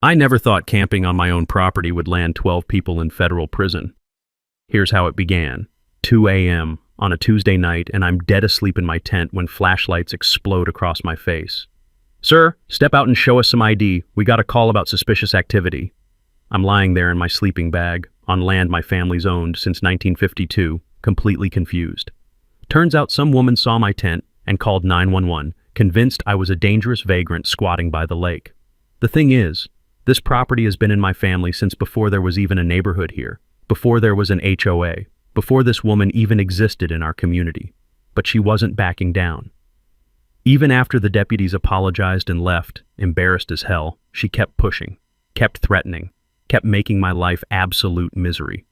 I never thought camping on my own property would land 12 people in federal prison. Here's how it began. 2 a.m. on a Tuesday night, and I'm dead asleep in my tent when flashlights explode across my face. "Sir, step out and show us some ID. We got a call about suspicious activity." I'm lying there in my sleeping bag, on land my family's owned since 1952, completely confused. Turns out some woman saw my tent and called 911, convinced I was a dangerous vagrant squatting by the lake. The thing is, this property has been in my family since before there was even a neighborhood here, before there was an HOA, before this woman even existed in our community. But she wasn't backing down. Even after the deputies apologized and left, embarrassed as hell, she kept pushing, kept threatening, kept making my life absolute misery.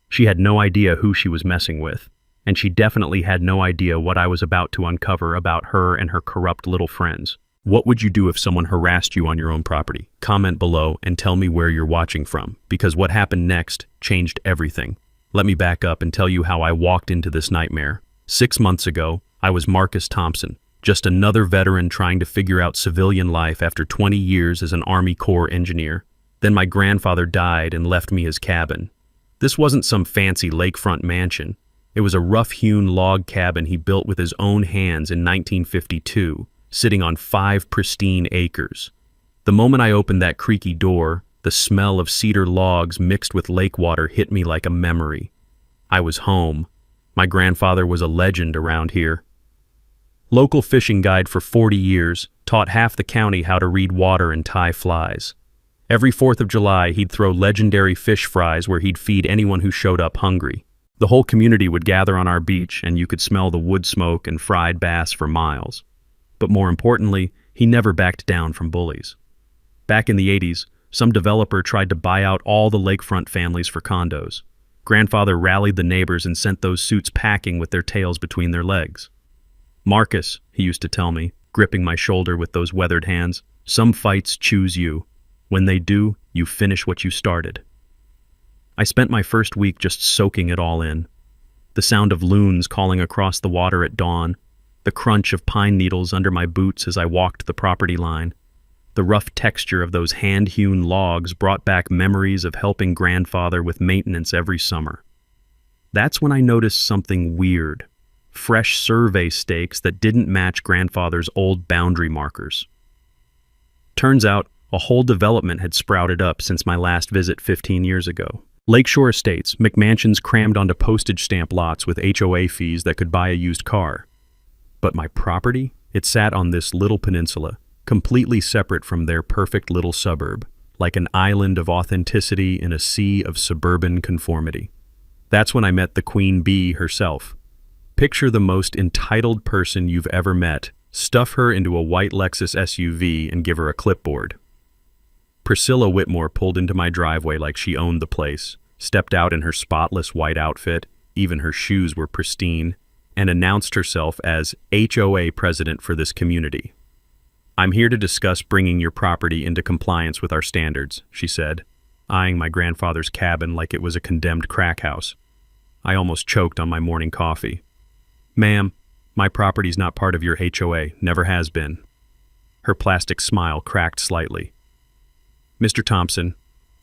She had no idea who she was messing with, and she definitely had no idea what I was about to uncover about her and her corrupt little friends. What would you do if someone harassed you on your own property? Comment below and tell me where you're watching from, because what happened next changed everything. Let me back up and tell you how I walked into this nightmare. 6 months ago, I was Marcus Thompson, just another veteran trying to figure out civilian life after 20 years as an Army Corps engineer. Then my grandfather died and left me his cabin. This wasn't some fancy lakefront mansion. It was a rough-hewn log cabin he built with his own hands in 1952. Sitting on 5 pristine acres. The moment I opened that creaky door, the smell of cedar logs mixed with lake water hit me like a memory. I was home. My grandfather was a legend around here. Local fishing guide for 40 years, taught half the county how to read water and tie flies. Every 4th of July, he'd throw legendary fish fries where he'd feed anyone who showed up hungry. The whole community would gather on our beach, and you could smell the wood smoke and fried bass for miles. But more importantly, he never backed down from bullies. Back in the 80s, some developer tried to buy out all the lakefront families for condos. Grandfather rallied the neighbors and sent those suits packing with their tails between their legs. "Marcus," he used to tell me, gripping my shoulder with those weathered hands, "some fights choose you. When they do, you finish what you started." I spent my first week just soaking it all in. The sound of loons calling across the water at dawn, the crunch of pine needles under my boots as I walked the property line. The rough texture of those hand-hewn logs brought back memories of helping grandfather with maintenance every summer. That's when I noticed something weird. Fresh survey stakes that didn't match grandfather's old boundary markers. Turns out, a whole development had sprouted up since my last visit 15 years ago. Lakeshore Estates, McMansions crammed onto postage stamp lots with HOA fees that could buy a used car. But my property? It sat on this little peninsula, completely separate from their perfect little suburb, like an island of authenticity in a sea of suburban conformity. That's when I met the Queen Bee herself. Picture the most entitled person you've ever met, stuff her into a white Lexus SUV and give her a clipboard. Priscilla Whitmore pulled into my driveway like she owned the place, stepped out in her spotless white outfit, even her shoes were pristine, and announced herself as HOA president for this community. "I'm here to discuss bringing your property into compliance with our standards," she said, eyeing my grandfather's cabin like it was a condemned crack house. I almost choked on my morning coffee. "Ma'am, my property's not part of your HOA, never has been." Her plastic smile cracked slightly. "Mr. Thompson,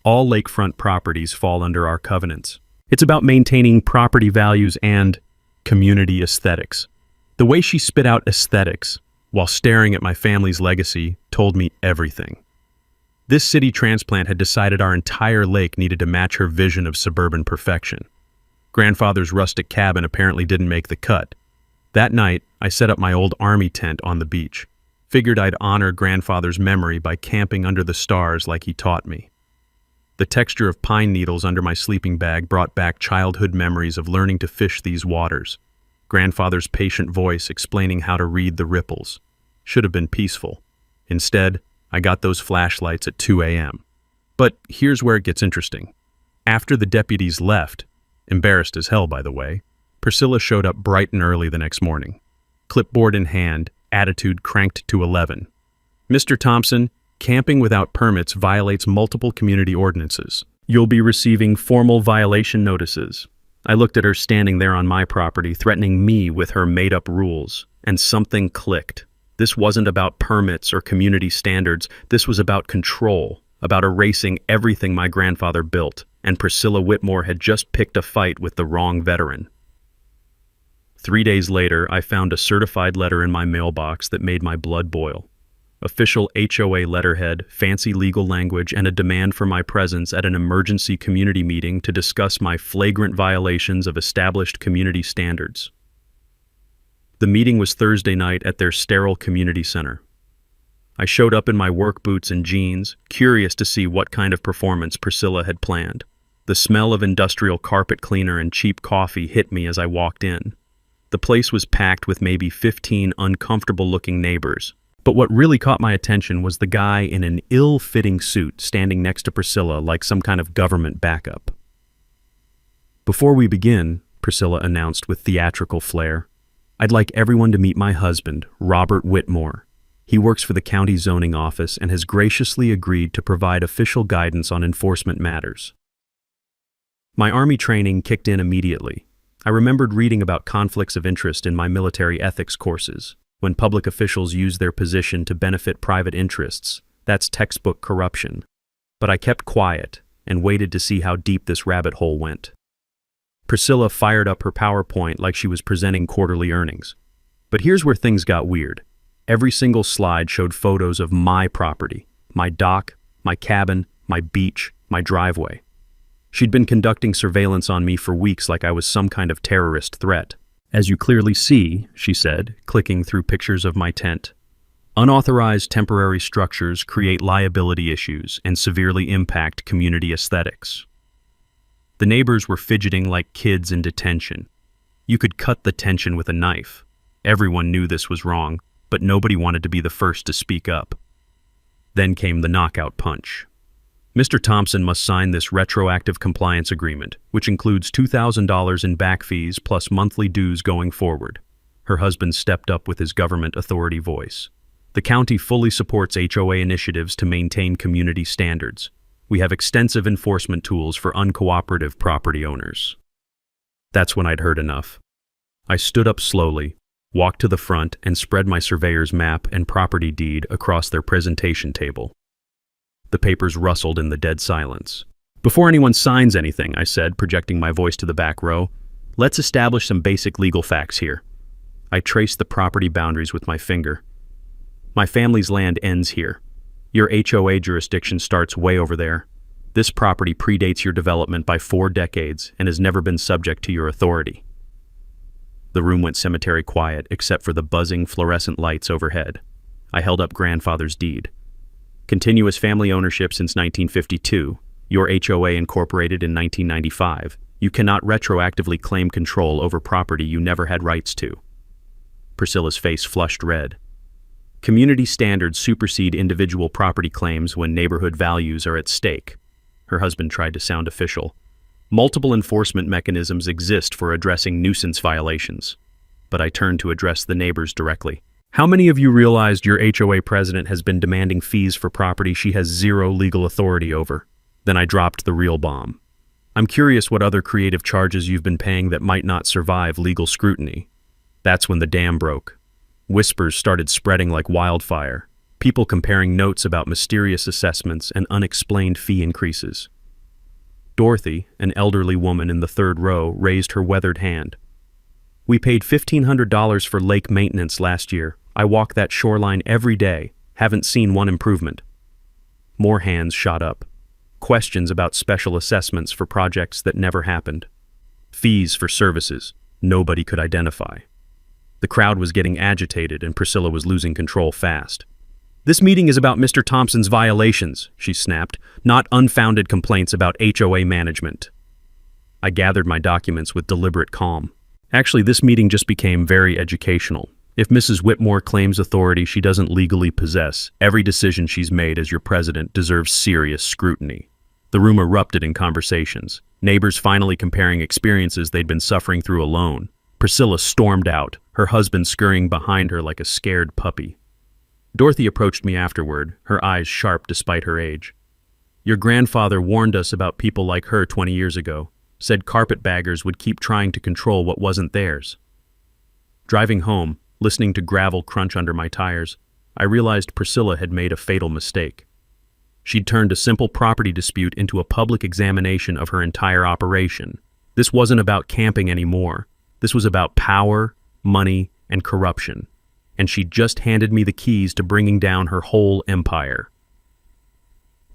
all lakefront properties fall under our covenants. It's about maintaining property values and community aesthetics." The way she spit out aesthetics, while staring at my family's legacy, told me everything. This city transplant had decided our entire lake needed to match her vision of suburban perfection. Grandfather's rustic cabin apparently didn't make the cut. That night, I set up my old army tent on the beach. Figured I'd honor grandfather's memory by camping under the stars like he taught me. The texture of pine needles under my sleeping bag brought back childhood memories of learning to fish these waters. Grandfather's patient voice explaining how to read the ripples. Should have been peaceful. Instead, I got those flashlights at 2 a.m. But here's where it gets interesting. After the deputies left, embarrassed as hell by the way, Priscilla showed up bright and early the next morning. Clipboard in hand, attitude cranked to 11. "Mr. Thompson, camping without permits violates multiple community ordinances. You'll be receiving formal violation notices." I looked at her standing there on my property, threatening me with her made-up rules, and something clicked. This wasn't about permits or community standards. This was about control. about erasing everything my grandfather built, and Priscilla Whitmore had just picked a fight with the wrong veteran. 3 days later, I found a certified letter in my mailbox that made my blood boil. Official HOA letterhead, fancy legal language, and a demand for my presence at an emergency community meeting to discuss my flagrant violations of established community standards. The meeting was Thursday night at their sterile community center. I showed up in my work boots and jeans, curious to see what kind of performance Priscilla had planned. The smell of industrial carpet cleaner and cheap coffee hit me as I walked in. The place was packed with maybe 15 uncomfortable-looking neighbors. But what really caught my attention was the guy in an ill-fitting suit standing next to Priscilla like some kind of government backup. "Before we begin," Priscilla announced with theatrical flair, "I'd like everyone to meet my husband, Robert Whitmore. He works for the county zoning office and has graciously agreed to provide official guidance on enforcement matters." My Army training kicked in immediately. I remembered reading about conflicts of interest in my military ethics courses. When public officials use their position to benefit private interests, that's textbook corruption. But I kept quiet and waited to see how deep this rabbit hole went. Priscilla fired up her PowerPoint like she was presenting quarterly earnings. But here's where things got weird. Every single slide showed photos of my property, my dock, my cabin, my beach, my driveway. She'd been conducting surveillance on me for weeks like I was some kind of terrorist threat. "As you clearly see," she said, clicking through pictures of my tent, "unauthorized temporary structures create liability issues and severely impact community aesthetics." The neighbors were fidgeting like kids in detention. You could cut the tension with a knife. Everyone knew this was wrong, but nobody wanted to be the first to speak up. Then came the knockout punch. Mr. Thompson must sign this retroactive compliance agreement, which includes $2,000 in back fees plus monthly dues going forward. Her husband stepped up with his government authority voice. "The county fully supports HOA initiatives to maintain community standards. We have extensive enforcement tools for uncooperative property owners." That's when I'd heard enough. I stood up slowly, walked to the front, and spread my surveyor's map and property deed across their presentation table. The papers rustled in the dead silence. "Before anyone signs anything," I said, projecting my voice to the back row, "let's establish some basic legal facts here." I traced the property boundaries with my finger. "My family's land ends here. Your HOA jurisdiction starts way over there. This property predates your development by 4 decades and has never been subject to your authority." The room went cemetery quiet except for the buzzing fluorescent lights overhead. I held up grandfather's deed. "Continuous family ownership since 1952. Your HOA incorporated in 1995. You cannot retroactively claim control over property you never had rights to." Priscilla's face flushed red. "Community standards supersede individual property claims when neighborhood values are at stake." Her husband tried to sound official. "Multiple enforcement mechanisms exist for addressing nuisance violations." But I turned to address the neighbors directly. "How many of you realized your HOA president has been demanding fees for property she has zero legal authority over?" Then I dropped the real bomb. "I'm curious what other creative charges you've been paying that might not survive legal scrutiny." That's when the dam broke. Whispers started spreading like wildfire, people comparing notes about mysterious assessments and unexplained fee increases. Dorothy, an elderly woman in the 3rd row, raised her weathered hand. "We paid $1,500 for lake maintenance last year. I walk that shoreline every day. Haven't seen one improvement." More hands shot up. Questions about special assessments for projects that never happened. Fees for services nobody could identify. The crowd was getting agitated and Priscilla was losing control fast. "This meeting is about Mr. Thompson's violations," she snapped, "not unfounded complaints about HOA management." I gathered my documents with deliberate calm. Actually, this meeting just became very educational. If Mrs. Whitmore claims authority she doesn't legally possess, every decision she's made as your president deserves serious scrutiny. The room erupted in conversations, neighbors finally comparing experiences they'd been suffering through alone. Priscilla stormed out, her husband scurrying behind her like a scared puppy. Dorothy approached me afterward, her eyes sharp despite her age. "Your grandfather warned us about people like her 20 years ago, said carpetbaggers would keep trying to control what wasn't theirs." Driving home, listening to gravel crunch under my tires, I realized Priscilla had made a fatal mistake. She'd turned a simple property dispute into a public examination of her entire operation. This wasn't about camping anymore. This was about power, money, and corruption. And she'd just handed me the keys to bringing down her whole empire.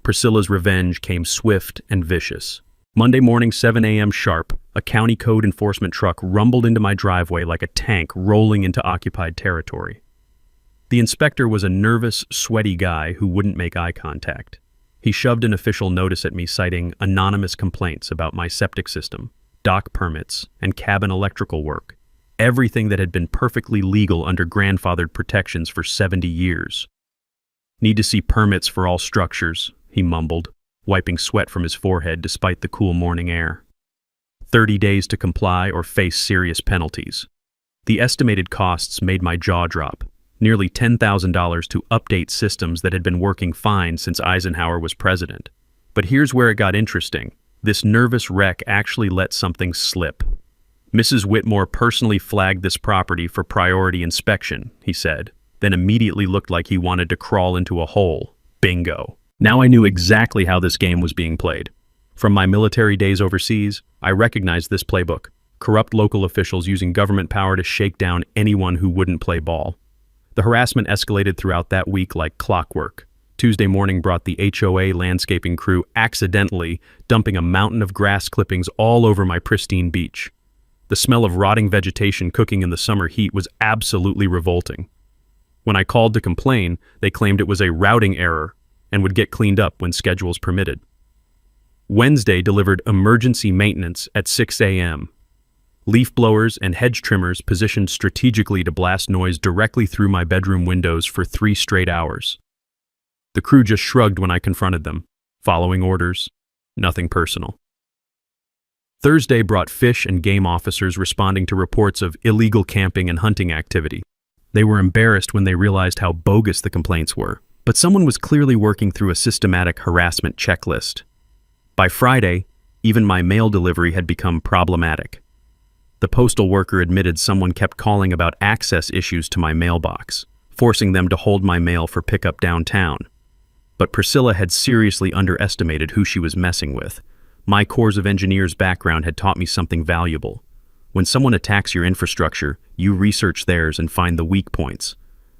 Priscilla's revenge came swift and vicious. Monday morning, 7 a.m. sharp, a county code enforcement truck rumbled into my driveway like a tank rolling into occupied territory. The inspector was a nervous, sweaty guy who wouldn't make eye contact. He shoved an official notice at me citing anonymous complaints about my septic system, dock permits, and cabin electrical work. Everything that had been perfectly legal under grandfathered protections for 70 years. Need to see permits for all structures, he mumbled, wiping sweat from his forehead despite the cool morning air. 30 days to comply or face serious penalties. The estimated costs made my jaw drop. Nearly $10,000 to update systems that had been working fine since Eisenhower was president. But here's where it got interesting. This nervous wreck actually let something slip. Mrs. Whitmore personally flagged this property for priority inspection, he said, then immediately looked like he wanted to crawl into a hole. Bingo. Now I knew exactly how this game was being played. From my military days overseas, I recognized this playbook. Corrupt local officials using government power to shake down anyone who wouldn't play ball. The harassment escalated throughout that week like clockwork. Tuesday morning brought the HOA landscaping crew accidentally dumping a mountain of grass clippings all over my pristine beach. The smell of rotting vegetation cooking in the summer heat was absolutely revolting. When I called to complain, they claimed it was a routing error and would get cleaned up when schedules permitted. Wednesday delivered emergency maintenance at 6 a.m. Leaf blowers and hedge trimmers positioned strategically to blast noise directly through my bedroom windows for 3 straight hours. The crew just shrugged when I confronted them, following orders, nothing personal. Thursday brought fish and game officers responding to reports of illegal camping and hunting activity. They were embarrassed when they realized how bogus the complaints were, but someone was clearly working through a systematic harassment checklist. By Friday, even my mail delivery had become problematic. The postal worker admitted someone kept calling about access issues to my mailbox, forcing them to hold my mail for pickup downtown. But Priscilla had seriously underestimated who she was messing with. My Corps of Engineers background had taught me something valuable. When someone attacks your infrastructure, you research theirs and find the weak points.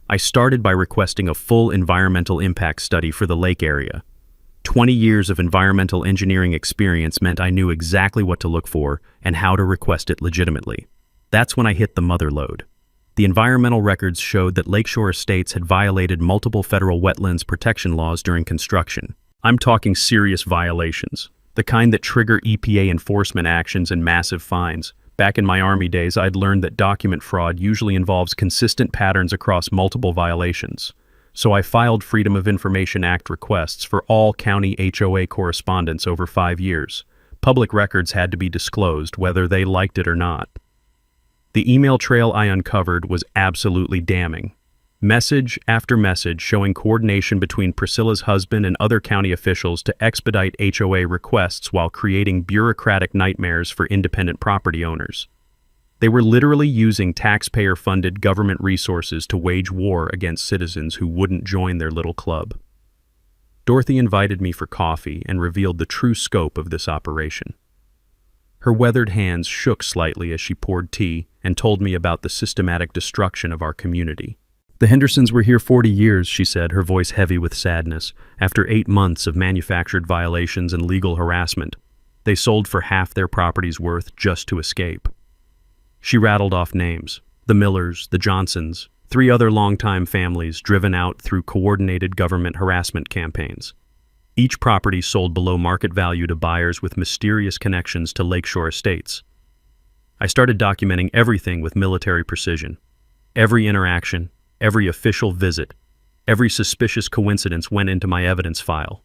I started by requesting a full environmental impact study for the lake area. 20 years of environmental engineering experience meant I knew exactly what to look for and how to request it legitimately. That's when I hit the mother lode. The environmental records showed that Lakeshore Estates had violated multiple federal wetlands protection laws during construction. I'm talking serious violations, the kind that trigger EPA enforcement actions and massive fines. Back in my Army days, I'd learned that document fraud usually involves consistent patterns across multiple violations. So I filed Freedom of Information Act requests for all county HOA correspondence over 5 years. Public records had to be disclosed, whether they liked it or not. The email trail I uncovered was absolutely damning. Message after message showing coordination between Priscilla's husband and other county officials to expedite HOA requests while creating bureaucratic nightmares for independent property owners. They were literally using taxpayer-funded government resources to wage war against citizens who wouldn't join their little club. Dorothy invited me for coffee and revealed the true scope of this operation. Her weathered hands shook slightly as she poured tea and told me about the systematic destruction of our community. The Hendersons were here 40 years, she said, her voice heavy with sadness, after 8 months of manufactured violations and legal harassment. They sold for half their property's worth just to escape. She rattled off names: the Millers, the Johnsons, 3 other longtime families driven out through coordinated government harassment campaigns. Each property sold below market value to buyers with mysterious connections to Lakeshore Estates. I started documenting everything with military precision. Every interaction, every official visit, every suspicious coincidence went into my evidence file.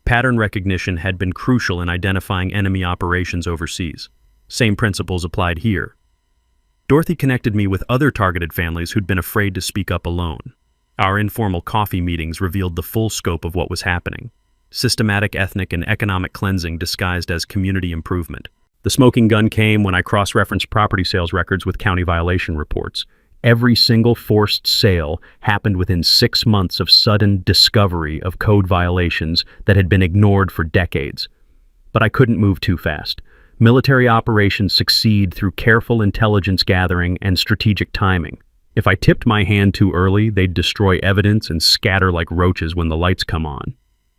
Pattern recognition had been crucial in identifying enemy operations overseas. Same principles applied here. Dorothy connected me with other targeted families who'd been afraid to speak up alone. Our informal coffee meetings revealed the full scope of what was happening. Systematic ethnic and economic cleansing disguised as community improvement. The smoking gun came when I cross-referenced property sales records with county violation reports. Every single forced sale happened within 6 months of sudden discovery of code violations that had been ignored for decades. But I couldn't move too fast. Military operations succeed through careful intelligence gathering and strategic timing. If I tipped my hand too early, they'd destroy evidence and scatter like roaches when the lights come on.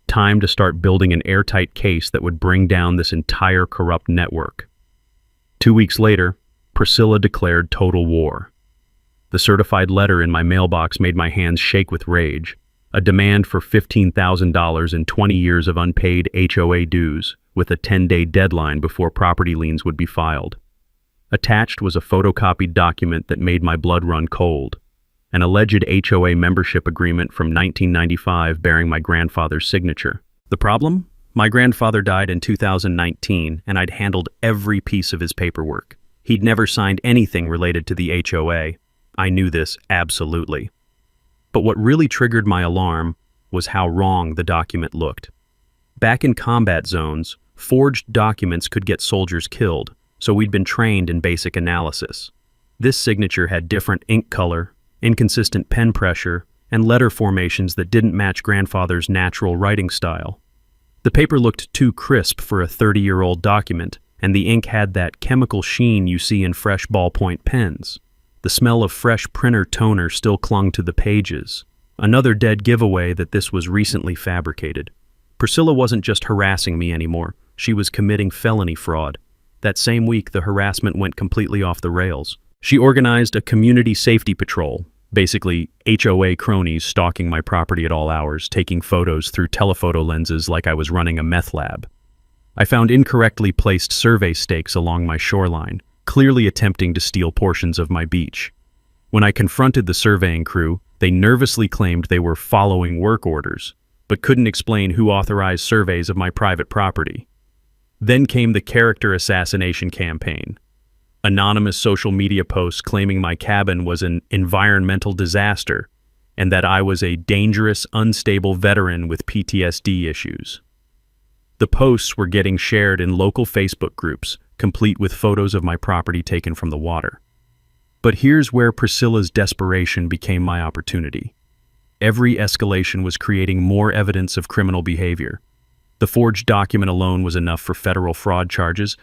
Time to start building an airtight case that would bring down this entire corrupt network. 2 weeks later, Priscilla declared total war. The certified letter in my mailbox made my hands shake with rage. A demand for $15,000 and 20 years of unpaid HOA dues, with a 10-day deadline before property liens would be filed. Attached was a photocopied document that made my blood run cold. An alleged HOA membership agreement from 1995 bearing my grandfather's signature. The problem? My grandfather died in 2019, and I'd handled every piece of his paperwork. He'd never signed anything related to the HOA. I knew this absolutely. But what really triggered my alarm was how wrong the document looked. Back in combat zones, forged documents could get soldiers killed, so we'd been trained in basic analysis. This signature had different ink color, inconsistent pen pressure, and letter formations that didn't match grandfather's natural writing style. The paper looked too crisp for a 30-year-old document, and the ink had that chemical sheen you see in fresh ballpoint pens. The smell of fresh printer toner still clung to the pages. Another dead giveaway that this was recently fabricated. Priscilla wasn't just harassing me anymore. She was committing felony fraud. That same week, the harassment went completely off the rails. She organized a community safety patrol, basically HOA cronies stalking my property at all hours, taking photos through telephoto lenses like I was running a meth lab. I found incorrectly placed survey stakes along my shoreline, clearly attempting to steal portions of my beach. When I confronted the surveying crew, they nervously claimed they were following work orders, but couldn't explain who authorized surveys of my private property. Then came the character assassination campaign. Anonymous social media posts claiming my cabin was an environmental disaster and that I was a dangerous, unstable veteran with PTSD issues. The posts were getting shared in local Facebook groups, complete with photos of my property taken from the water. But here's where Priscilla's desperation became my opportunity. Every escalation was creating more evidence of criminal behavior. The forged document alone was enough for federal fraud charges,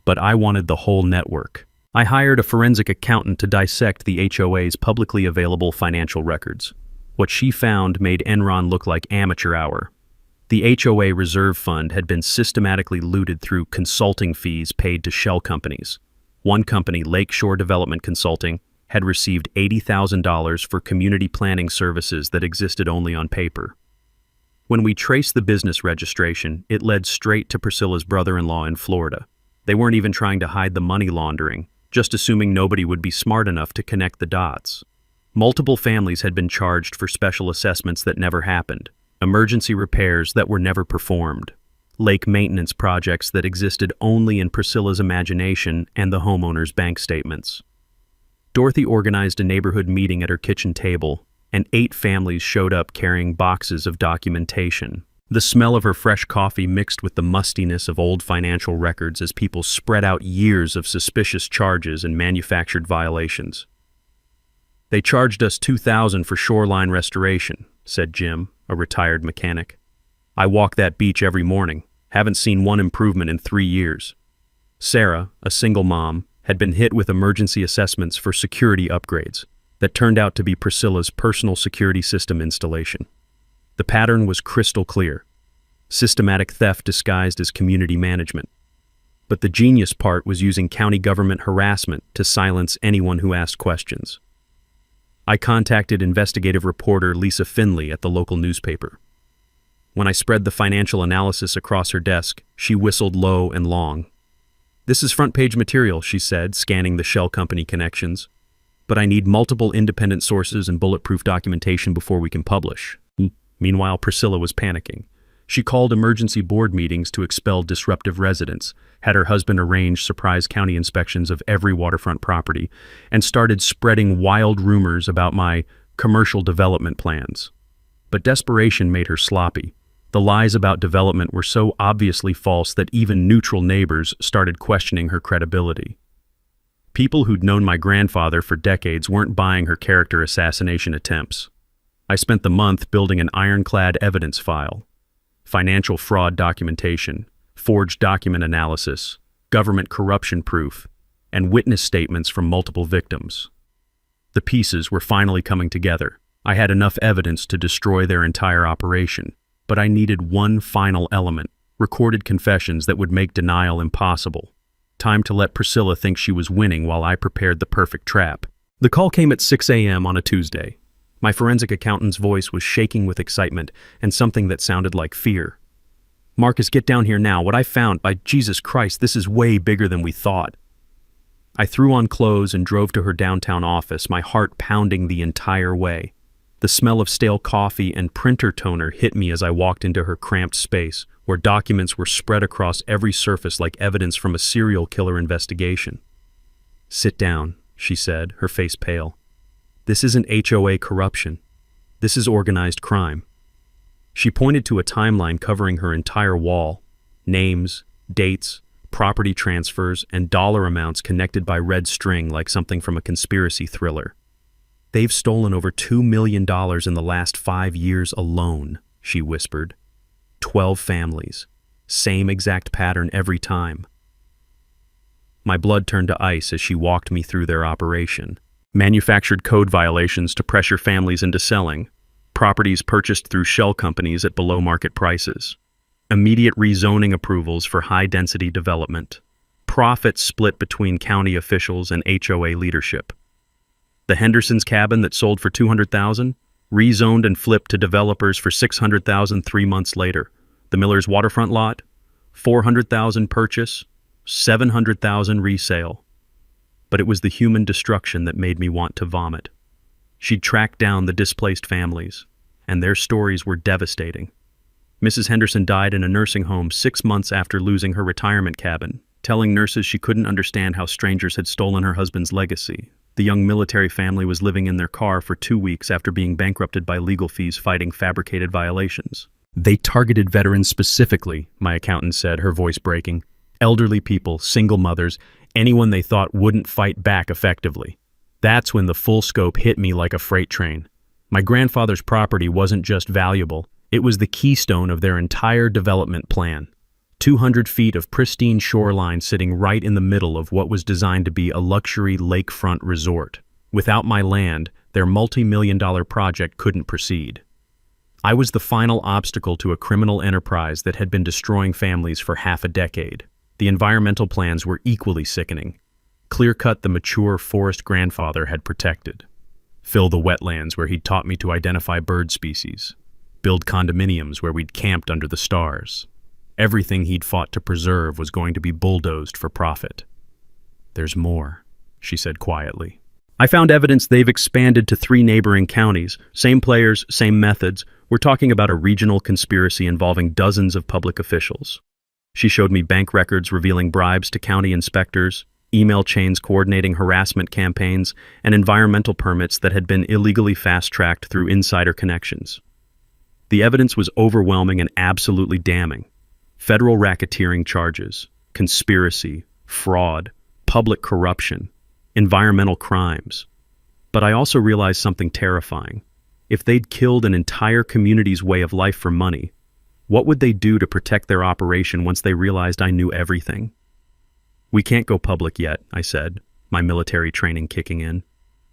but I wanted the whole network. I hired a forensic accountant to dissect the HOA's publicly available financial records. What she found made Enron look like amateur hour. The HOA reserve fund had been systematically looted through consulting fees paid to shell companies. One company, Lakeshore Development Consulting, had received $80,000 for community planning services that existed only on paper. When we traced the business registration, it led straight to Priscilla's brother-in-law in Florida. They weren't even trying to hide the money laundering, just assuming nobody would be smart enough to connect the dots. Multiple families had been charged for special assessments that never happened, emergency repairs that were never performed, lake maintenance projects that existed only in Priscilla's imagination and the homeowner's bank statements. Dorothy organized a neighborhood meeting at her kitchen table, and 8 families showed up carrying boxes of documentation. The smell of her fresh coffee mixed with the mustiness of old financial records as people spread out years of suspicious charges and manufactured violations. "They charged us $2,000 for shoreline restoration," said Jim, a retired mechanic. "I walk that beach every morning. Haven't seen one improvement in 3 years." Sarah, a single mom, had been hit with emergency assessments for security upgrades that turned out to be Priscilla's personal security system installation. The pattern was crystal clear. Systematic theft disguised as community management. But the genius part was using county government harassment to silence anyone who asked questions. I contacted investigative reporter Lisa Finley at the local newspaper. When I spread the financial analysis across her desk, she whistled low and long. "This is front-page material," she said, scanning the shell company connections. "But I need multiple independent sources and bulletproof documentation before we can publish." Meanwhile, Priscilla was panicking. She called emergency board meetings to expel disruptive residents, had her husband arrange surprise county inspections of every waterfront property, and started spreading wild rumors about my commercial development plans. But desperation made her sloppy. The lies about development were so obviously false that even neutral neighbors started questioning her credibility. People who'd known my grandfather for decades weren't buying her character assassination attempts. I spent the month building an ironclad evidence file: financial fraud documentation, forged document analysis, government corruption proof, and witness statements from multiple victims. The pieces were finally coming together. I had enough evidence to destroy their entire operation, but I needed one final element: recorded confessions that would make denial impossible. Time to let Priscilla think she was winning while I prepared the perfect trap. The call came at 6 a.m. on a Tuesday. My forensic accountant's voice was shaking with excitement and something that sounded like fear. "Marcus, get down here now. What I found, by Jesus Christ, this is way bigger than we thought." I threw on clothes and drove to her downtown office, my heart pounding the entire way. The smell of stale coffee and printer toner hit me as I walked into her cramped space, where documents were spread across every surface like evidence from a serial killer investigation. "Sit down," she said, her face pale. "This isn't HOA corruption. This is organized crime." She pointed to a timeline covering her entire wall: names, dates, property transfers, and dollar amounts connected by red string like something from a conspiracy thriller. "They've stolen over $2 million in the last 5 years alone," she whispered. 12 families. Same exact pattern every time. My blood turned to ice as she walked me through their operation. Manufactured code violations to pressure families into selling. Properties purchased through shell companies at below-market prices. Immediate rezoning approvals for high-density development. Profits split between county officials and HOA leadership. The Henderson's cabin that sold for $200,000, rezoned and flipped to developers for $600,000 3 months later. The Miller's waterfront lot, $400,000 purchase, $700,000 resale. But it was the human destruction that made me want to vomit. She'd tracked down the displaced families, and their stories were devastating. Mrs. Henderson died in a nursing home 6 months after losing her retirement cabin, telling nurses she couldn't understand how strangers had stolen her husband's legacy. The young military family was living in their car for 2 weeks after being bankrupted by legal fees fighting fabricated violations. "They targeted veterans specifically," my accountant said, her voice breaking. "Elderly people, single mothers, anyone they thought wouldn't fight back effectively." That's when the full scope hit me like a freight train. My grandfather's property wasn't just valuable, it was the keystone of their entire development plan. 200 feet of pristine shoreline sitting right in the middle of what was designed to be a luxury lakefront resort. Without my land, their multi-million-dollar project couldn't proceed. I was the final obstacle to a criminal enterprise that had been destroying families for half a decade. The environmental plans were equally sickening. Clear-cut the mature forest grandfather had protected. Fill the wetlands where he'd taught me to identify bird species. Build condominiums where we'd camped under the stars. Everything he'd fought to preserve was going to be bulldozed for profit. "There's more," she said quietly. "I found evidence they've expanded to 3 neighboring counties. Same players, same methods. We're talking about a regional conspiracy involving dozens of public officials." She showed me bank records revealing bribes to county inspectors, email chains coordinating harassment campaigns, and environmental permits that had been illegally fast-tracked through insider connections. The evidence was overwhelming and absolutely damning. Federal racketeering charges, conspiracy, fraud, public corruption, environmental crimes. But I also realized something terrifying. If they'd killed an entire community's way of life for money, what would they do to protect their operation once they realized I knew everything? "We can't go public yet," I said, my military training kicking in.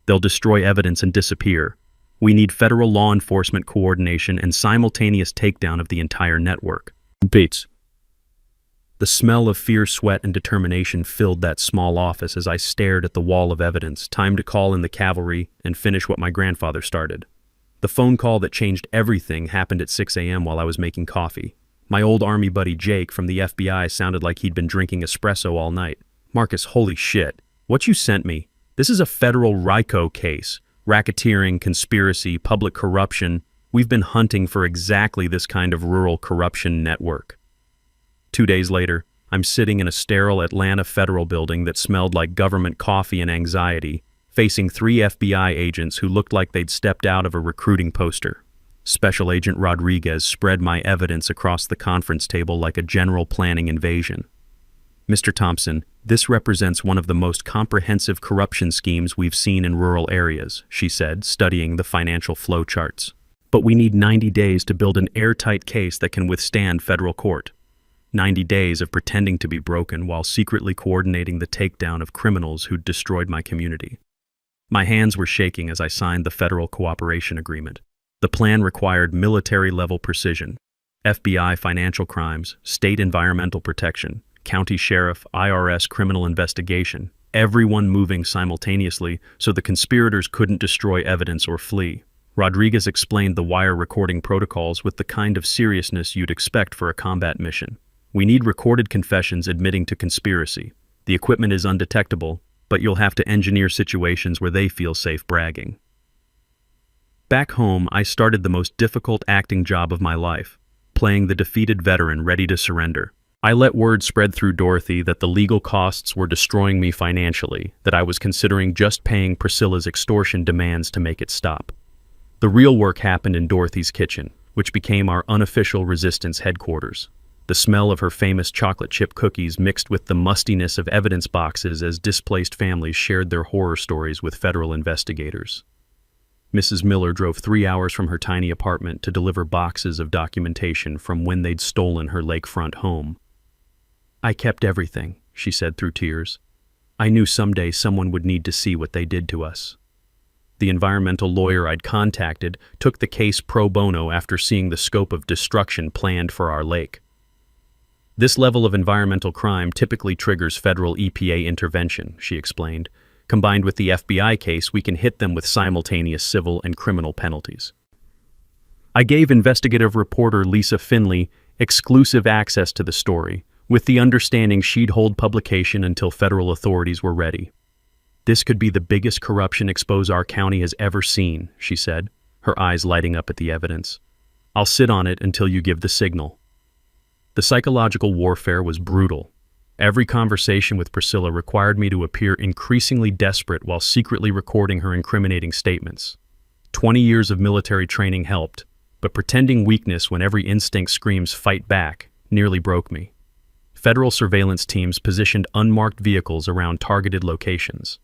"They'll destroy evidence and disappear. We need federal law enforcement coordination and simultaneous takedown of the entire network." Beats. The smell of fear, sweat, and determination filled that small office as I stared at the wall of evidence, time to call in the cavalry and finish what my grandfather started. The phone call that changed everything happened at 6 a.m. while I was making coffee. My old army buddy Jake from the FBI sounded like he'd been drinking espresso all night. "Marcus, holy shit. What you sent me, this is a federal RICO case. Racketeering, conspiracy, public corruption. We've been hunting for exactly this kind of rural corruption network." 2 days later, I'm sitting in a sterile Atlanta federal building that smelled like government coffee and anxiety, facing 3 FBI agents who looked like they'd stepped out of a recruiting poster. Special Agent Rodriguez spread my evidence across the conference table like a general planning invasion. Mr. Thompson, this represents one of the most comprehensive corruption schemes we've seen in rural areas, she said, studying the financial flow charts. But we need 90 days to build an airtight case that can withstand federal court. 90 days of pretending to be broken while secretly coordinating the takedown of criminals who'd destroyed my community. My hands were shaking as I signed the federal cooperation agreement. The plan required military-level precision, FBI financial crimes, state environmental protection, county sheriff, IRS criminal investigation, everyone moving simultaneously so the conspirators couldn't destroy evidence or flee. Rodriguez explained the wire recording protocols with the kind of seriousness you'd expect for a combat mission. We need recorded confessions admitting to conspiracy. The equipment is undetectable, but you'll have to engineer situations where they feel safe bragging. Back home, I started the most difficult acting job of my life, playing the defeated veteran ready to surrender. I let word spread through Dorothy that the legal costs were destroying me financially, that I was considering just paying Priscilla's extortion demands to make it stop. The real work happened in Dorothy's kitchen, which became our unofficial resistance headquarters. The smell of her famous chocolate chip cookies mixed with the mustiness of evidence boxes as displaced families shared their horror stories with federal investigators. Mrs. Miller drove 3 hours from her tiny apartment to deliver boxes of documentation from when they'd stolen her lakefront home. I kept everything, she said through tears. I knew someday someone would need to see what they did to us. The environmental lawyer I'd contacted took the case pro bono after seeing the scope of destruction planned for our lake. This level of environmental crime typically triggers federal EPA intervention, she explained. Combined with the FBI case, we can hit them with simultaneous civil and criminal penalties. I gave investigative reporter Lisa Finley exclusive access to the story, with the understanding she'd hold publication until federal authorities were ready. This could be the biggest corruption expose our county has ever seen, she said, her eyes lighting up at the evidence. I'll sit on it until you give the signal. The psychological warfare was brutal. Every conversation with Priscilla required me to appear increasingly desperate while secretly recording her incriminating statements. 20 years of military training helped, but pretending weakness when every instinct screams fight back nearly broke me. Federal surveillance teams positioned unmarked vehicles around targeted locations.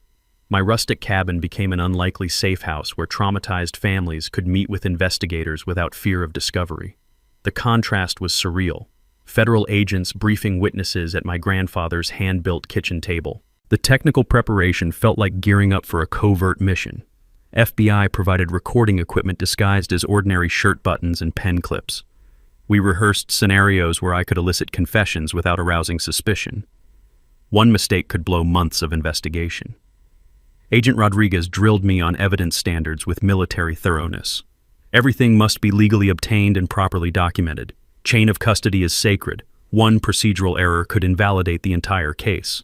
My rustic cabin became an unlikely safe house where traumatized families could meet with investigators without fear of discovery. The contrast was surreal. Federal agents briefing witnesses at my grandfather's hand-built kitchen table. The technical preparation felt like gearing up for a covert mission. FBI provided recording equipment disguised as ordinary shirt buttons and pen clips. We rehearsed scenarios where I could elicit confessions without arousing suspicion. One mistake could blow months of investigation. Agent Rodriguez drilled me on evidence standards with military thoroughness. Everything must be legally obtained and properly documented. Chain of custody is sacred. One procedural error could invalidate the entire case.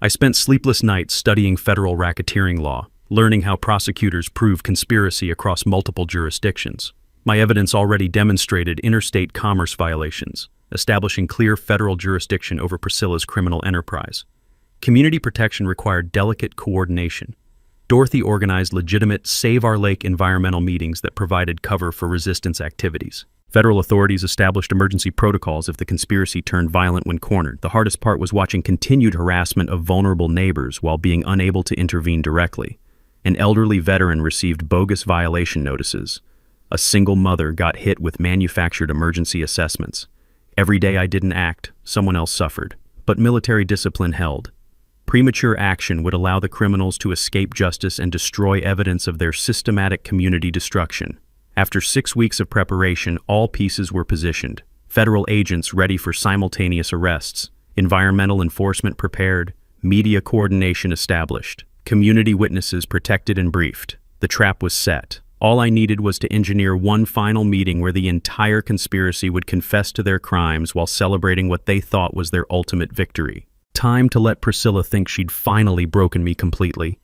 I spent sleepless nights studying federal racketeering law, learning how prosecutors prove conspiracy across multiple jurisdictions. My evidence already demonstrated interstate commerce violations, establishing clear federal jurisdiction over Priscilla's criminal enterprise. Community protection required delicate coordination. Dorothy organized legitimate Save Our Lake environmental meetings that provided cover for resistance activities. Federal authorities established emergency protocols if the conspiracy turned violent when cornered. The hardest part was watching continued harassment of vulnerable neighbors while being unable to intervene directly. An elderly veteran received bogus violation notices. A single mother got hit with manufactured emergency assessments. Every day I didn't act, someone else suffered. But military discipline held. Premature action would allow the criminals to escape justice and destroy evidence of their systematic community destruction. After 6 weeks of preparation, all pieces were positioned. Federal agents ready for simultaneous arrests, environmental enforcement prepared, media coordination established, community witnesses protected and briefed. The trap was set. All I needed was to engineer one final meeting where the entire conspiracy would confess to their crimes while celebrating what they thought was their ultimate victory. Time to let Priscilla think she'd finally broken me completely.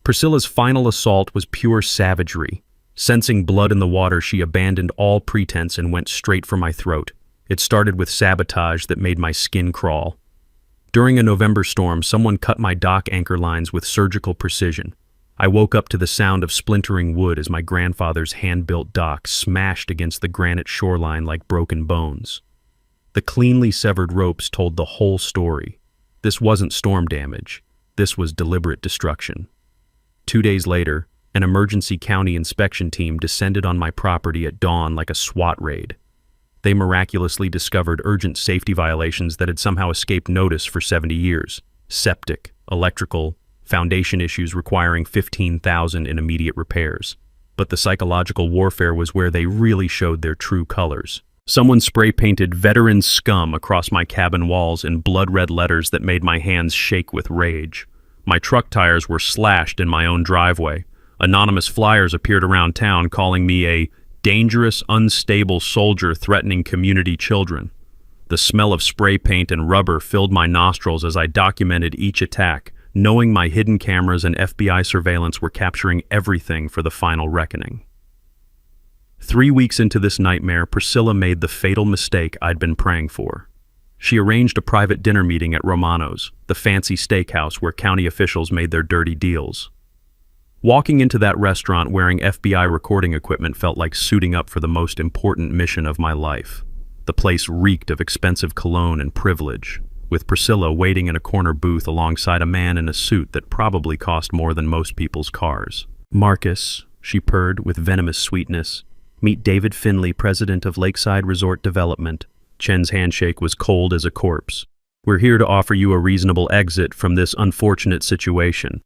Priscilla's final assault was pure savagery. Sensing blood in the water, she abandoned all pretense and went straight for my throat. It started with sabotage that made my skin crawl. During a November storm, someone cut my dock anchor lines with surgical precision. I woke up to the sound of splintering wood as my grandfather's hand-built dock smashed against the granite shoreline like broken bones. The cleanly severed ropes told the whole story. This wasn't storm damage. This was deliberate destruction. 2 days later, an emergency county inspection team descended on my property at dawn like a SWAT raid. They miraculously discovered urgent safety violations that had somehow escaped notice for 70 years. Septic, electrical, foundation issues requiring $15,000 in immediate repairs. But the psychological warfare was where they really showed their true colors. Someone spray-painted "veteran scum" across my cabin walls in blood-red letters that made my hands shake with rage. My truck tires were slashed in my own driveway. Anonymous flyers appeared around town calling me a dangerous, unstable soldier threatening community children. The smell of spray paint and rubber filled my nostrils as I documented each attack, knowing my hidden cameras and FBI surveillance were capturing everything for the final reckoning. 3 weeks into this nightmare, Priscilla made the fatal mistake I'd been praying for. She arranged a private dinner meeting at Romano's, the fancy steakhouse where county officials made their dirty deals. Walking into that restaurant wearing FBI recording equipment felt like suiting up for the most important mission of my life. The place reeked of expensive cologne and privilege, with Priscilla waiting in a corner booth alongside a man in a suit that probably cost more than most people's cars. "Marcus," she purred with venomous sweetness. "Meet David Finley, president of Lakeside Resort Development." Chen's handshake was cold as a corpse. "We're here to offer you a reasonable exit from this unfortunate situation."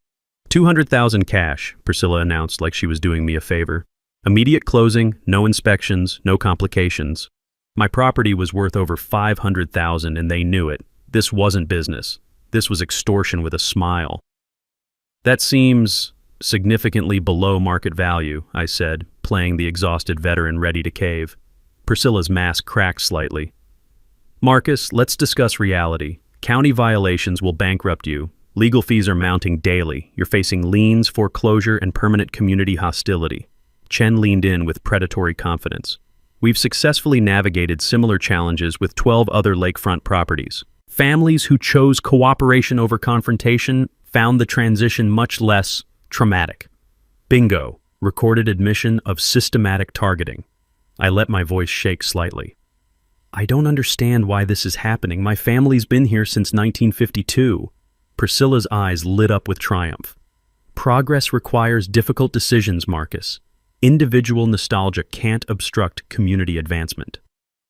$200,000 cash, Priscilla announced like she was doing me a favor. "Immediate closing, no inspections, no complications." My property was worth over $500,000 and they knew it. This wasn't business. This was extortion with a smile. "That seems significantly below market value," I said, playing the exhausted veteran ready to cave. Priscilla's mask cracked slightly. "Marcus, let's discuss reality. County violations will bankrupt you. Legal fees are mounting daily. You're facing liens, foreclosure, and permanent community hostility." Chen leaned in with predatory confidence. "We've successfully navigated similar challenges with 12 other lakefront properties. Families who chose cooperation over confrontation found the transition much less traumatic." Bingo, recorded admission of systematic targeting. I let my voice shake slightly. "I don't understand why this is happening. My family's been here since 1952. Priscilla's eyes lit up with triumph. "Progress requires difficult decisions, Marcus. Individual nostalgia can't obstruct community advancement."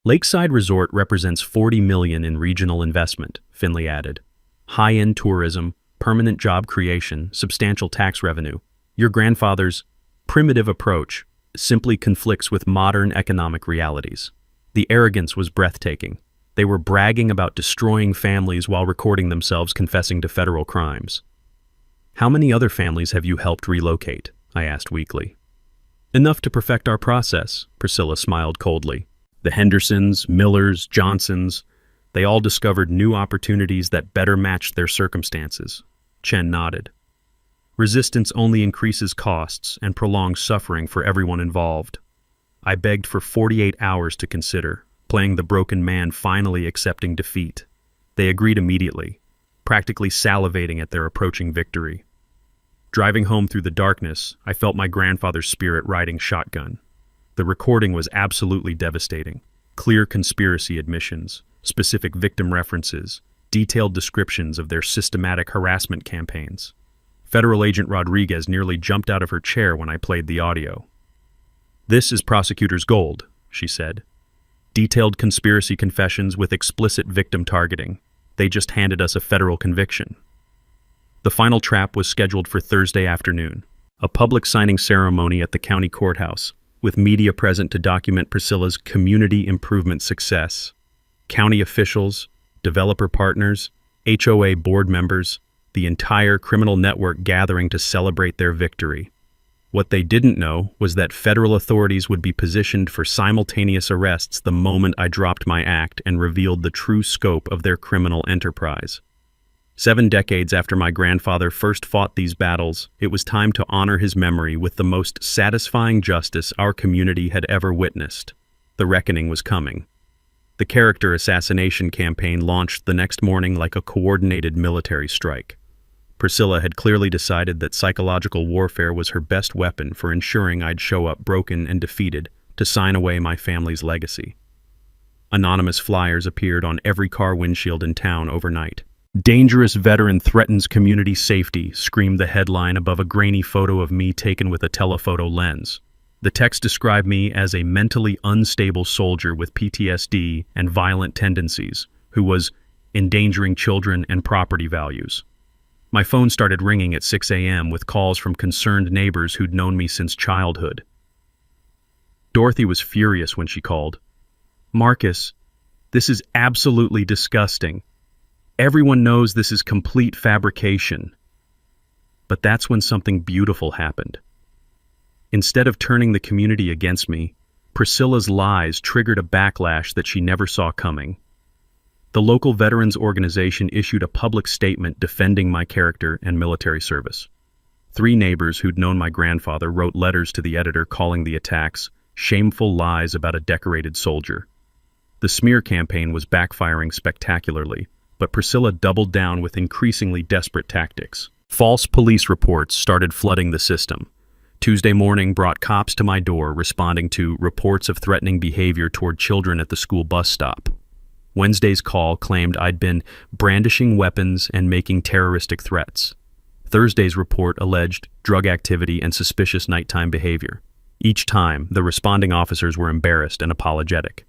"Lakeside Resort represents $40 million in regional investment," Finley added. "High-end tourism, permanent job creation, substantial tax revenue. Your grandfather's primitive approach simply conflicts with modern economic realities." The arrogance was breathtaking. They were bragging about destroying families while recording themselves confessing to federal crimes. "How many other families have you helped relocate?" I asked weakly. "Enough to perfect our process," Priscilla smiled coldly. "The Hendersons, Millers, Johnsons, they all discovered new opportunities that better matched their circumstances." Chen nodded. "Resistance only increases costs and prolongs suffering for everyone involved." I begged for 48 hours to consider, playing the broken man finally accepting defeat. They agreed immediately, practically salivating at their approaching victory. Driving home through the darkness, I felt my grandfather's spirit riding shotgun. The recording was absolutely devastating. Clear conspiracy admissions, specific victim references, detailed descriptions of their systematic harassment campaigns. Federal Agent Rodriguez nearly jumped out of her chair when I played the audio. "This is prosecutor's gold," she said. "Detailed conspiracy confessions with explicit victim targeting. They just handed us a federal conviction." The final trap was scheduled for Thursday afternoon, a public signing ceremony at the county courthouse, with media present to document Priscilla's community improvement success. County officials, developer partners, HOA board members, the entire criminal network gathering to celebrate their victory. What they didn't know was that federal authorities would be positioned for simultaneous arrests the moment I dropped my act and revealed the true scope of their criminal enterprise. 7 decades after my grandfather first fought these battles, it was time to honor his memory with the most satisfying justice our community had ever witnessed. The reckoning was coming. The character assassination campaign launched the next morning like a coordinated military strike. Priscilla had clearly decided that psychological warfare was her best weapon for ensuring I'd show up broken and defeated to sign away my family's legacy. Anonymous flyers appeared on every car windshield in town overnight. "Dangerous veteran threatens community safety," screamed the headline above a grainy photo of me taken with a telephoto lens. The text described me as a mentally unstable soldier with PTSD and violent tendencies, who was endangering children and property values. My phone started ringing at 6 a.m. with calls from concerned neighbors who'd known me since childhood. Dorothy was furious when she called. "Marcus, this is absolutely disgusting. Everyone knows this is complete fabrication." But that's when something beautiful happened. Instead of turning the community against me, Priscilla's lies triggered a backlash that she never saw coming. The local veterans organization issued a public statement defending my character and military service. 3 neighbors who'd known my grandfather wrote letters to the editor calling the attacks shameful lies about a decorated soldier. The smear campaign was backfiring spectacularly, but Priscilla doubled down with increasingly desperate tactics. False police reports started flooding the system. Tuesday morning brought cops to my door responding to reports of threatening behavior toward children at the school bus stop. Wednesday's call claimed I'd been brandishing weapons and making terroristic threats. Thursday's report alleged drug activity and suspicious nighttime behavior. Each time, the responding officers were embarrassed and apologetic.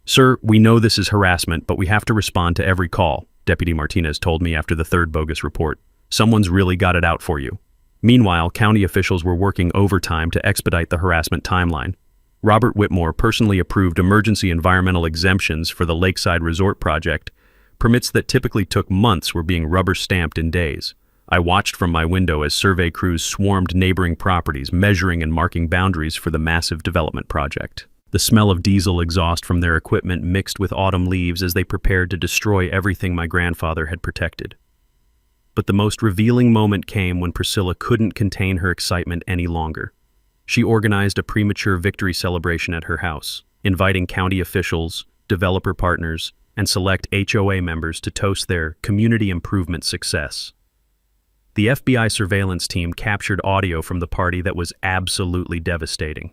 "Sir, we know this is harassment, but we have to respond to every call," Deputy Martinez told me after the 3rd bogus report. "Someone's really got it out for you." Meanwhile, county officials were working overtime to expedite the harassment timeline. Robert Whitmore personally approved emergency environmental exemptions for the Lakeside Resort project. Permits that typically took months were being rubber-stamped in days. I watched from my window as survey crews swarmed neighboring properties, measuring and marking boundaries for the massive development project. The smell of diesel exhaust from their equipment mixed with autumn leaves as they prepared to destroy everything my grandfather had protected. But the most revealing moment came when Priscilla couldn't contain her excitement any longer. She organized a premature victory celebration at her house, inviting county officials, developer partners, and select HOA members to toast their community improvement success. The FBI surveillance team captured audio from the party that was absolutely devastating.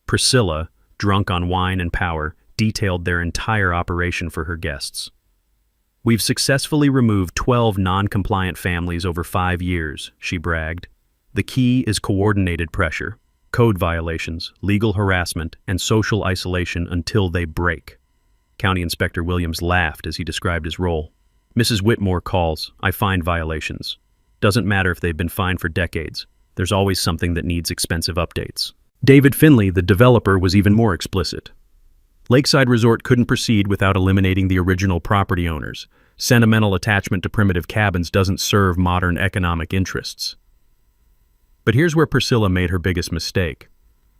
Priscilla, drunk on wine and power, detailed their entire operation for her guests. "We've successfully removed 12 non-compliant families over 5 years," she bragged. "The key is coordinated pressure, code violations, legal harassment, and social isolation until they break." County Inspector Williams laughed as he described his role. "Mrs. Whitmore calls, I find violations. Doesn't matter if they've been fined for decades. There's always something that needs expensive updates." David Finley, the developer, was even more explicit. "Lakeside Resort couldn't proceed without eliminating the original property owners. Sentimental attachment to primitive cabins doesn't serve modern economic interests." But here's where Priscilla made her biggest mistake.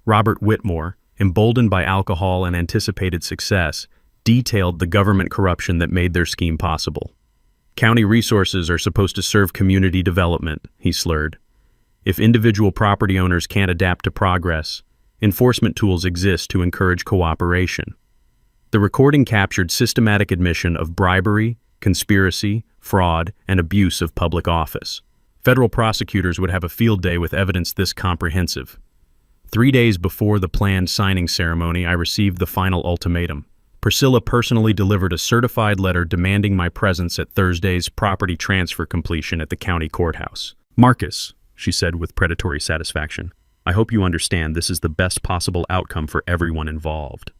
Robert Whitmore, emboldened by alcohol and anticipated success, detailed the government corruption that made their scheme possible. "County resources are supposed to serve community development," he slurred. "If individual property owners can't adapt to progress, enforcement tools exist to encourage cooperation." The recording captured systematic admission of bribery, conspiracy, fraud, and abuse of public office. Federal prosecutors would have a field day with evidence this comprehensive. 3 days before the planned signing ceremony, I received the final ultimatum. Priscilla personally delivered a certified letter demanding my presence at Thursday's property transfer completion at the county courthouse. "Marcus," she said with predatory satisfaction, "I hope you understand this is the best possible outcome for everyone involved.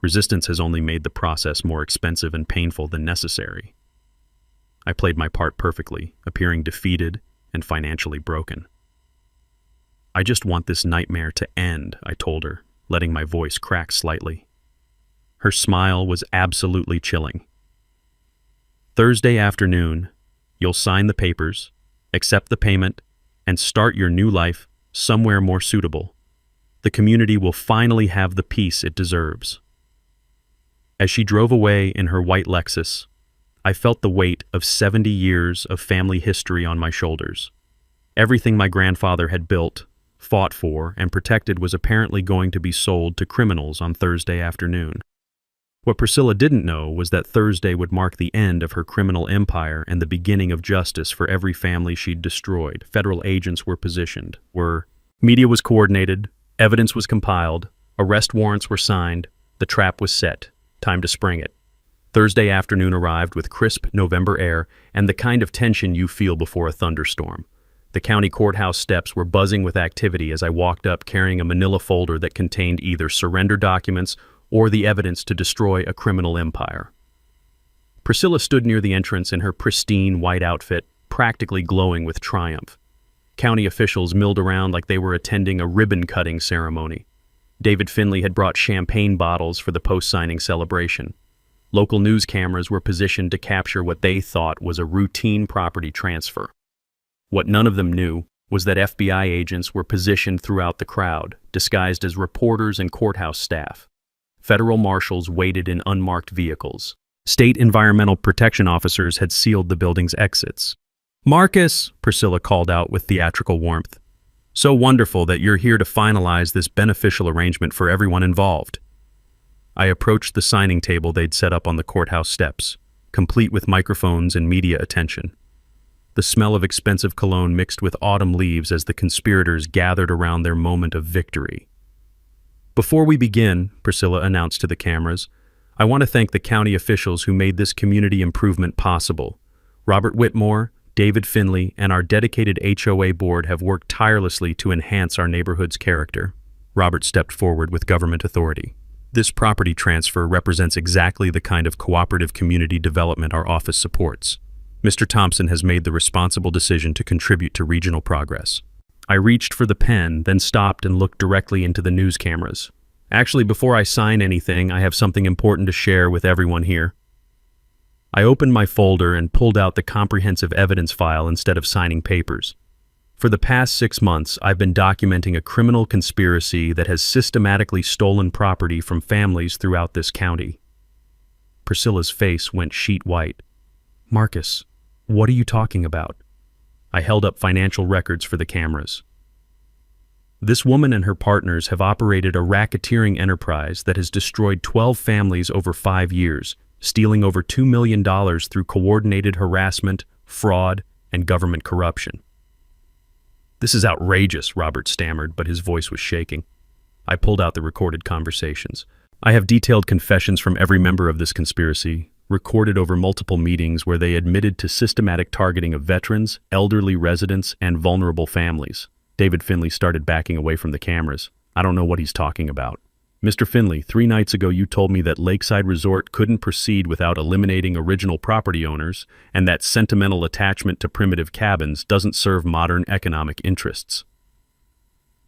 Resistance has only made the process more expensive and painful than necessary." I played my part perfectly, appearing defeated and financially broken. "I just want this nightmare to end," I told her, letting my voice crack slightly. Her smile was absolutely chilling. "Thursday afternoon, you'll sign the papers, accept the payment, and start your new life somewhere more suitable. The community will finally have the peace it deserves." As she drove away in her white Lexus, I felt the weight of 70 years of family history on my shoulders. Everything my grandfather had built, fought for, and protected was apparently going to be sold to criminals on Thursday afternoon. What Priscilla didn't know was that Thursday would mark the end of her criminal empire and the beginning of justice for every family she'd destroyed. Federal agents were positioned, media was coordinated, evidence was compiled, arrest warrants were signed, the trap was set. Time to spring it. Thursday afternoon arrived with crisp November air and the kind of tension you feel before a thunderstorm. The county courthouse steps were buzzing with activity as I walked up carrying a manila folder that contained either surrender documents or the evidence to destroy a criminal empire. Priscilla stood near the entrance in her pristine white outfit, practically glowing with triumph. County officials milled around like they were attending a ribbon-cutting ceremony. David Finley had brought champagne bottles for the post-signing celebration. Local news cameras were positioned to capture what they thought was a routine property transfer. What none of them knew was that FBI agents were positioned throughout the crowd, disguised as reporters and courthouse staff. Federal marshals waited in unmarked vehicles. State environmental protection officers had sealed the building's exits. "Marcus," Priscilla called out with theatrical warmth. "So wonderful that you're here to finalize this beneficial arrangement for everyone involved." I approached the signing table they'd set up on the courthouse steps, complete with microphones and media attention. The smell of expensive cologne mixed with autumn leaves as the conspirators gathered around their moment of victory. "Before we begin," Priscilla announced to the cameras, "I want to thank the county officials who made this community improvement possible. Robert Whitmore, David Finley, and our dedicated HOA board have worked tirelessly to enhance our neighborhood's character." Robert stepped forward with government authority. "This property transfer represents exactly the kind of cooperative community development our office supports. Mr. Thompson has made the responsible decision to contribute to regional progress." I reached for the pen, then stopped and looked directly into the news cameras. "Actually, before I sign anything, I have something important to share with everyone here." I opened my folder and pulled out the comprehensive evidence file instead of signing papers. For the past 6 months, I've been documenting a criminal conspiracy that has systematically stolen property from families throughout this county. Priscilla's face went sheet white. "Marcus, what are you talking about?" I held up financial records for the cameras. "This woman and her partners have operated a racketeering enterprise that has destroyed 12 families over 5 years, stealing over $2 million through coordinated harassment, fraud, and government corruption." "This is outrageous," Robert stammered, but his voice was shaking. I pulled out the recorded conversations. "I have detailed confessions from every member of this conspiracy, recorded over multiple meetings where they admitted to systematic targeting of veterans, elderly residents, and vulnerable families." David Finley started backing away from the cameras. "I don't know what he's talking about." "Mr. Finley, 3 nights ago you told me that Lakeside Resort couldn't proceed without eliminating original property owners, and that sentimental attachment to primitive cabins doesn't serve modern economic interests."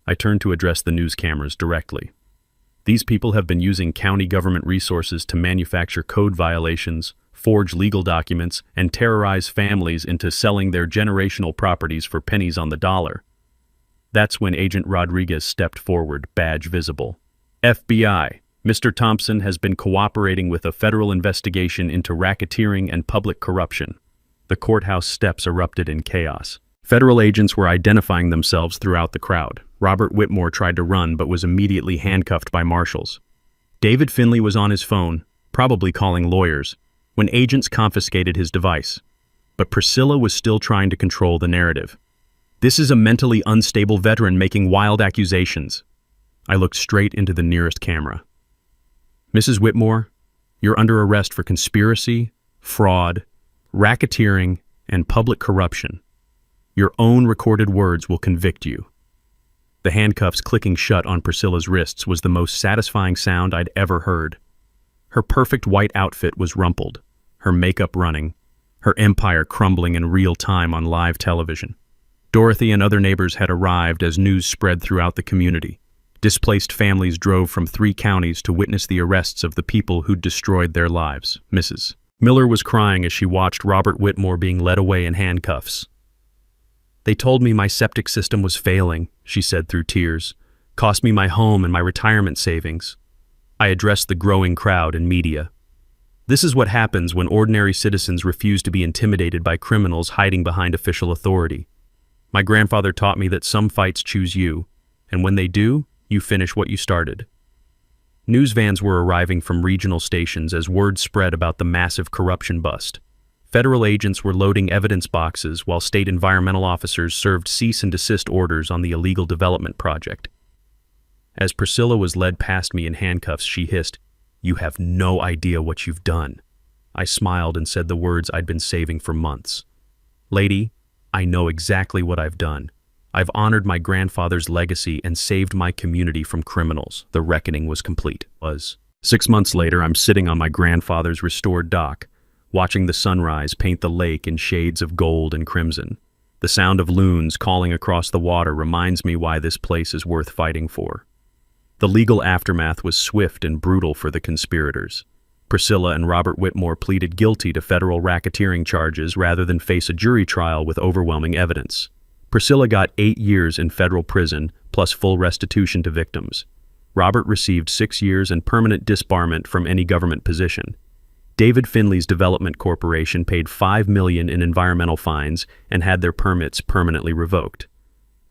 I turned to address the news cameras directly. "These people have been using county government resources to manufacture code violations, forge legal documents, and terrorize families into selling their generational properties for pennies on the dollar." That's when Agent Rodriguez stepped forward, badge visible. "FBI, Mr. Thompson has been cooperating with a federal investigation into racketeering and public corruption." The courthouse steps erupted in chaos. Federal agents were identifying themselves throughout the crowd. Robert Whitmore tried to run but was immediately handcuffed by marshals. David Finley was on his phone, probably calling lawyers, when agents confiscated his device. But Priscilla was still trying to control the narrative. "This is a mentally unstable veteran making wild accusations." I looked straight into the nearest camera. "Mrs. Whitmore, you're under arrest for conspiracy, fraud, racketeering, and public corruption. Your own recorded words will convict you." The handcuffs clicking shut on Priscilla's wrists was the most satisfying sound I'd ever heard. Her perfect white outfit was rumpled, her makeup running, her empire crumbling in real time on live television. Dorothy and other neighbors had arrived as news spread throughout the community. Displaced families drove from 3 counties to witness the arrests of the people who'd destroyed their lives. Mrs. Miller was crying as she watched Robert Whitmore being led away in handcuffs. "They told me my septic system was failing," she said through tears. "Cost me my home and my retirement savings." I addressed the growing crowd and media. "This is what happens when ordinary citizens refuse to be intimidated by criminals hiding behind official authority. My grandfather taught me that some fights choose you, and when they do, you finish what you started." News vans were arriving from regional stations as word spread about the massive corruption bust. Federal agents were loading evidence boxes while state environmental officers served cease and desist orders on the illegal development project. As Priscilla was led past me in handcuffs, she hissed, "You have no idea what you've done." I smiled and said the words I'd been saving for months. "Lady, I know exactly what I've done. I've honored my grandfather's legacy and saved my community from criminals." The reckoning was complete. 6 months later, I'm sitting on my grandfather's restored dock, watching the sunrise paint the lake in shades of gold and crimson. The sound of loons calling across the water reminds me why this place is worth fighting for. The legal aftermath was swift and brutal for the conspirators. Priscilla and Robert Whitmore pleaded guilty to federal racketeering charges rather than face a jury trial with overwhelming evidence. Priscilla got 8 years in federal prison, plus full restitution to victims. Robert received 6 years and permanent disbarment from any government position. David Finley's Development Corporation paid $5 million in environmental fines and had their permits permanently revoked.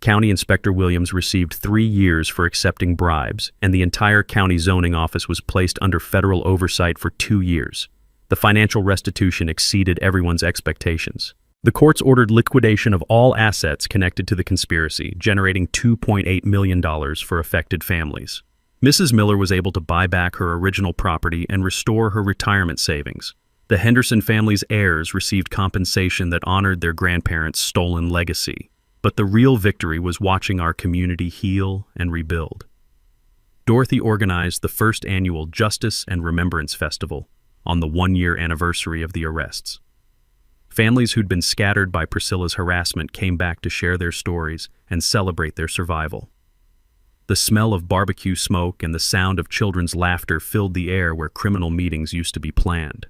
County Inspector Williams received 3 years for accepting bribes, and the entire county zoning office was placed under federal oversight for 2 years. The financial restitution exceeded everyone's expectations. The courts ordered liquidation of all assets connected to the conspiracy, generating $2.8 million for affected families. Mrs. Miller was able to buy back her original property and restore her retirement savings. The Henderson family's heirs received compensation that honored their grandparents' stolen legacy. But the real victory was watching our community heal and rebuild. Dorothy organized the first annual Justice and Remembrance Festival on the 1-year anniversary of the arrests. Families who'd been scattered by Priscilla's harassment came back to share their stories and celebrate their survival. The smell of barbecue smoke and the sound of children's laughter filled the air where criminal meetings used to be planned.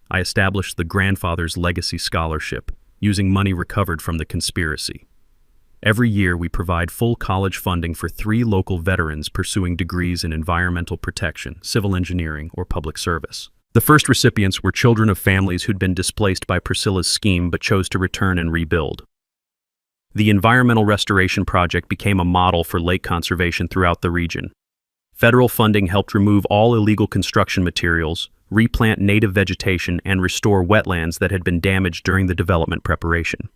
I established the Grandfather's Legacy Scholarship, using money recovered from the conspiracy. Every year, we provide full college funding for 3 local veterans pursuing degrees in environmental protection, civil engineering, or public service. The first recipients were children of families who'd been displaced by Priscilla's scheme but chose to return and rebuild. The Environmental Restoration Project became a model for lake conservation throughout the region. Federal funding helped remove all illegal construction materials, replant native vegetation, and restore wetlands that had been damaged during the development preparation.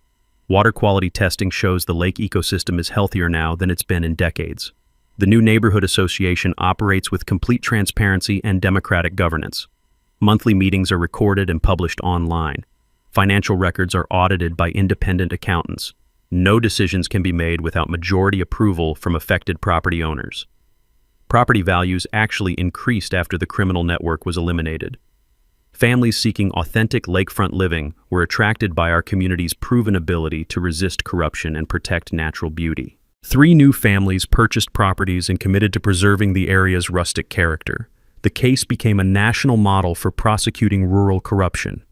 Water quality testing shows the lake ecosystem is healthier now than it's been in decades. The new neighborhood association operates with complete transparency and democratic governance. Monthly meetings are recorded and published online. Financial records are audited by independent accountants. No decisions can be made without majority approval from affected property owners. Property values actually increased after the criminal network was eliminated. Families seeking authentic lakefront living were attracted by our community's proven ability to resist corruption and protect natural beauty. 3 new families purchased properties and committed to preserving the area's rustic character. The case became a national model for prosecuting rural corruption.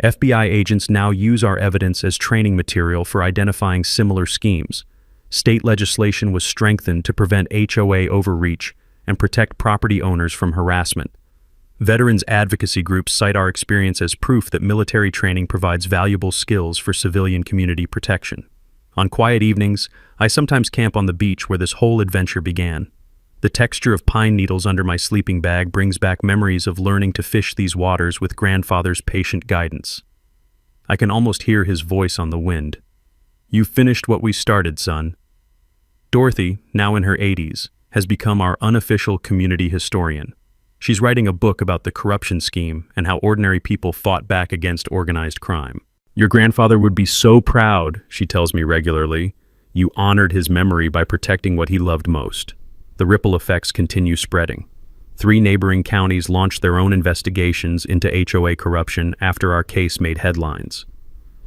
FBI agents now use our evidence as training material for identifying similar schemes. State legislation was strengthened to prevent HOA overreach and protect property owners from harassment. Veterans advocacy groups cite our experience as proof that military training provides valuable skills for civilian community protection. On quiet evenings, I sometimes camp on the beach where this whole adventure began. The texture of pine needles under my sleeping bag brings back memories of learning to fish these waters with grandfather's patient guidance. I can almost hear his voice on the wind. "You finished what we started, son." Dorothy, now in her 80s, has become our unofficial community historian. She's writing a book about the corruption scheme and how ordinary people fought back against organized crime. "Your grandfather would be so proud," she tells me regularly. "You honored his memory by protecting what he loved most." The ripple effects continue spreading. 3 neighboring counties launched their own investigations into HOA corruption after our case made headlines.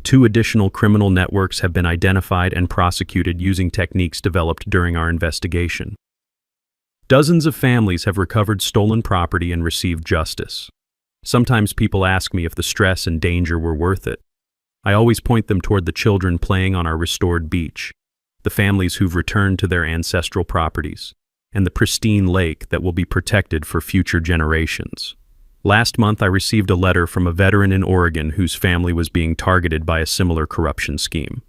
2 additional criminal networks have been identified and prosecuted using techniques developed during our investigation. Dozens of families have recovered stolen property and received justice. Sometimes people ask me if the stress and danger were worth it. I always point them toward the children playing on our restored beach, the families who've returned to their ancestral properties, and the pristine lake that will be protected for future generations. Last month, I received a letter from a veteran in Oregon whose family was being targeted by a similar corruption scheme.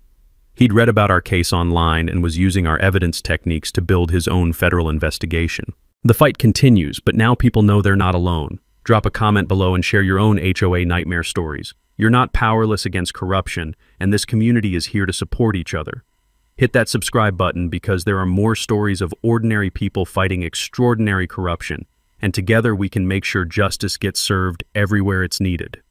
He'd read about our case online and was using our evidence techniques to build his own federal investigation. The fight continues, but now people know they're not alone. Drop a comment below and share your own HOA nightmare stories. You're not powerless against corruption, and this community is here to support each other. Hit that subscribe button because there are more stories of ordinary people fighting extraordinary corruption, and together we can make sure justice gets served everywhere it's needed.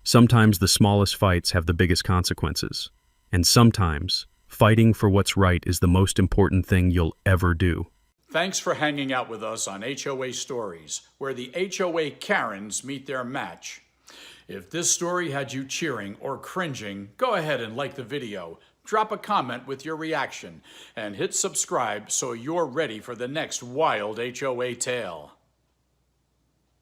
Sometimes the smallest fights have the biggest consequences, and sometimes fighting for what's right is the most important thing you'll ever do. Thanks for hanging out with us on HOA Stories, where the HOA Karens meet their match. If this story had you cheering or cringing, go ahead and like the video, drop a comment with your reaction, and hit subscribe so you're ready for the next wild HOA tale.